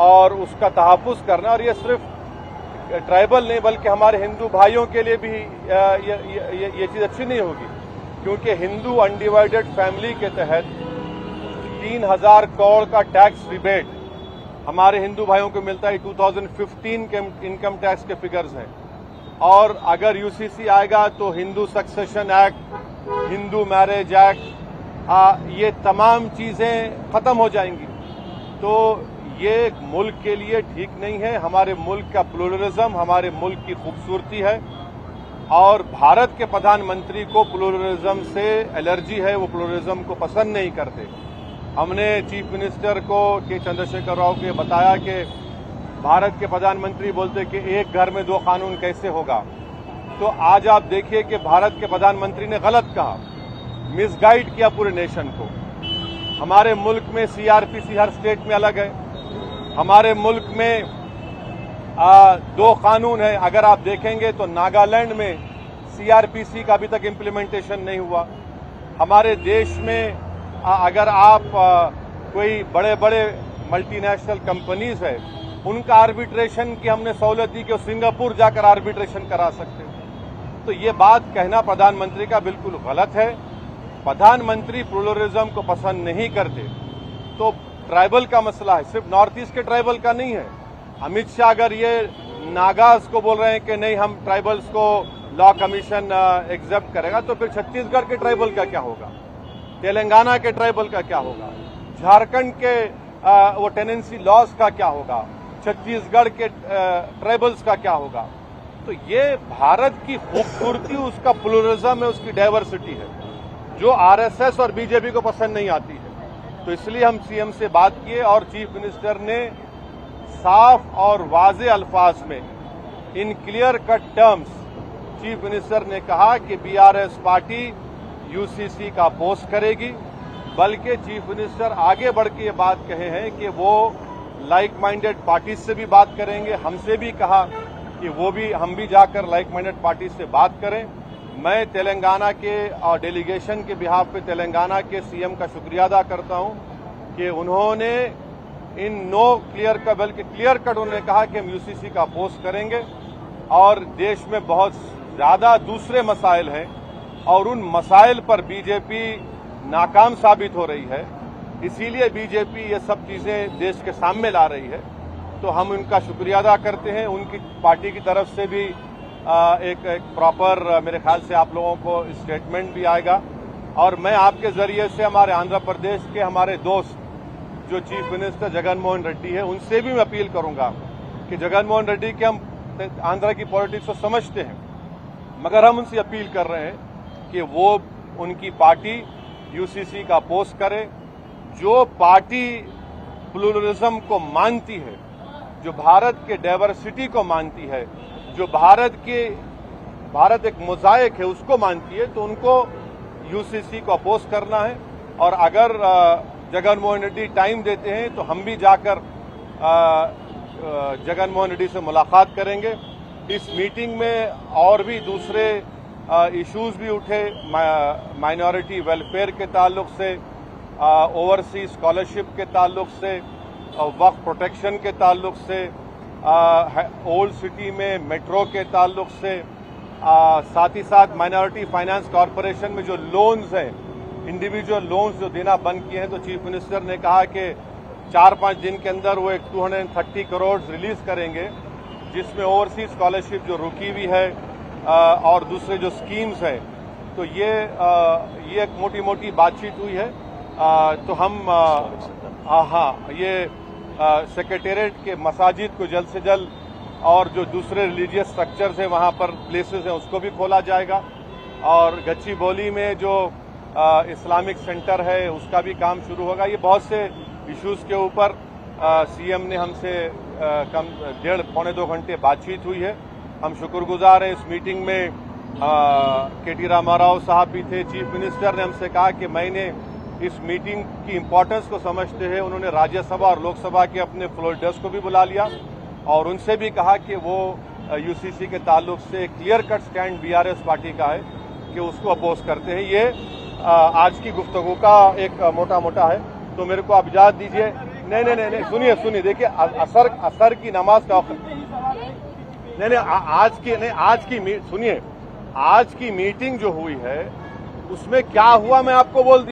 और उसका तहफ़्फ़ुज़ करना। और ये सिर्फ ट्राइबल नहीं बल्कि हमारे हिंदू भाइयों के लिए भी ये चीज़ अच्छी नहीं होगी, क्योंकि हिंदू अनडिवाइडेड फैमिली के तहत 3000 करोड़ का टैक्स रिबेट हमारे हिंदू भाइयों को मिलता है। 2015 के इनकम टैक्स के फिगर्स हैं। और अगर यूसीसी आएगा तो Hindu succession act, Hindu marriage act, ये तमाम चीज़ें ख़त्म हो जाएंगी। तो ये मुल्क के लिए ठीक नहीं है। हमारे मुल्क का प्लुरलिज्म हमारे मुल्क की खूबसूरती है, और भारत के प्रधानमंत्री को प्लुरलिज्म से एलर्जी है, वो प्लुरलिज्म को पसंद नहीं करते। हमने चीफ मिनिस्टर को के चंद्रशेखर राव को बताया कि भारत के प्रधानमंत्री बोलते कि एक घर में 2 कानून कैसे होगा। तो आज आप देखिए कि भारत के प्रधानमंत्री ने गलत कहा, मिसगाइड किया पूरे नेशन को। हमारे मुल्क में सीआरपीसी हर स्टेट में अलग है। हमारे मुल्क में 2 कानून है। अगर आप देखेंगे तो नागालैंड में सीआरपीसी का अभी तक इम्प्लीमेंटेशन नहीं हुआ। हमारे देश में अगर आप कोई बड़े बड़े मल्टीनेशनल कंपनीज है, उनका आर्बिट्रेशन की हमने सहूलत दी कि वो सिंगापुर जाकर आर्बिट्रेशन करा सकते हैं। तो ये बात कहना प्रधानमंत्री का बिल्कुल गलत है। प्रधानमंत्री प्लुरलिज्म को पसंद नहीं करते। तो ट्राइबल का मसला है, सिर्फ नॉर्थ ईस्ट के ट्राइबल का नहीं है। अमित शाह अगर ये नागाज को बोल रहे हैं कि नहीं हम ट्राइबल्स को लॉ कमीशन एक्सेप्ट करेगा, तो फिर छत्तीसगढ़ के ट्राइबल का क्या होगा, तेलंगाना के ट्राइबल का क्या होगा, झारखंड के वो टेनेंसी लॉज का क्या होगा, छत्तीसगढ़ के ट्राइबल्स का क्या होगा। तो ये भारत की खूबसूरती उसका प्लुरलिज्म है, उसकी डाइवर्सिटी है, जो आरएसएस और बीजेपी को पसंद नहीं आती है। तो इसलिए हम सीएम से बात किए और चीफ मिनिस्टर ने साफ और वाज़े अल्फाज में, in clear cut terms, chief minister ने कहा कि बीआरएस पार्टी यूसीसी का अपोज करेगी। बल्कि चीफ मिनिस्टर आगे बढ़ के ये बात कहे हैं कि वो लाइक माइंडेड पार्टी से भी बात करेंगे। हमसे भी कहा कि हम भी जाकर लाइक माइंडेड पार्टी से बात करें। मैं तेलंगाना के डेलीगेशन के बिहाफ पे तेलंगाना के सीएम का शुक्रिया अदा करता हूं कि उन्होंने इन नो क्लियर का बल्कि क्लियर कट उन्होंने कहा कि हम यूसीसी का अपोज करेंगे। और देश में बहुत ज़्यादा दूसरे मसाइल हैं और उन मसाइल पर बीजेपी नाकाम साबित हो रही है, इसीलिए बीजेपी ये सब चीज़ें देश के सामने ला रही है। तो हम उनका शुक्रिया अदा करते हैं। उनकी पार्टी की तरफ से भी एक प्रॉपर मेरे ख्याल से आप लोगों को स्टेटमेंट भी आएगा। और मैं आपके जरिए से हमारे आंध्र प्रदेश के हमारे दोस्त जो चीफ मिनिस्टर जगन मोहन रेड्डी है, उनसे भी मैं अपील करूंगा कि जगन मोहन रेड्डी के हम आंध्र की पॉलिटिक्स को समझते हैं, मगर हम उनसे अपील कर रहे हैं कि वो उनकी पार्टी यूसीसी का अपोज करे। जो पार्टी प्लुरलिज्म को मानती है, जो भारत के डाइवर्सिटी को मानती है, जो भारत एक मोज़ाइक है उसको मानती है, तो उनको यूसीसी को अपोज करना है। और अगर जगन मोहन रेड्डी टाइम देते हैं तो हम भी जाकर जगन मोहन रेड्डी से मुलाकात करेंगे। इस मीटिंग में और भी दूसरे इश्यूज भी उठे, माइनॉरिटी वेलफेयर के ताल्लुक से, ओवरसीज स्कॉलरशिप के ताल्लुक से, वक्फ प्रोटेक्शन के ताल्लुक से, ओल्ड सिटी में मेट्रो के ताल्लुक से, साथ ही साथ माइनॉरिटी फाइनेंस कॉरपोरेशन में जो लोन्स हैं, इंडिविजुअल लोन्स जो देना बंद किए हैं, तो चीफ मिनिस्टर ने कहा कि 4-5 दिन के अंदर वो एक 230 करोड़ रिलीज करेंगे, जिसमें ओवरसीज स्कॉलरशिप जो रुकी हुई है और दूसरे जो स्कीम्स हैं। तो ये एक मोटी मोटी बातचीत हुई है। तो हम ये सेक्रेटेरिएट के मसाजिद को जल्द से जल्द और जो दूसरे रिलीजियस स्ट्रक्चर्स हैं वहाँ पर प्लेसेस हैं उसको भी खोला जाएगा। और गच्चीबौली में जो इस्लामिक सेंटर है उसका भी काम शुरू होगा। ये बहुत से इश्यूज के ऊपर सीएम ने हमसे कम 1.5-2 घंटे बातचीत हुई है। हम शुक्रगुजार हैं। इस मीटिंग में केटी रामाराव साहब भी थे। चीफ मिनिस्टर ने हमसे कहा कि मैंने इस मीटिंग की इम्पोर्टेंस को समझते हुए उन्होंने राज्यसभा और लोकसभा के अपने फ्लोर लीडर्स को भी बुला लिया और उनसे भी कहा कि वो यूसीसी के ताल्लुक से clear cut stand BRS party का है कि उसको अपोज करते हैं। ये आज की गुफ्तगू का एक मोटा मोटा है। तो मेरे को आप इजाज़त दीजिए, नहीं, सुनिए, देखिए असर की नमाज का नहीं, सुनिए, आज की मीटिंग जो हुई है उसमें क्या हुआ मैं आपको बोल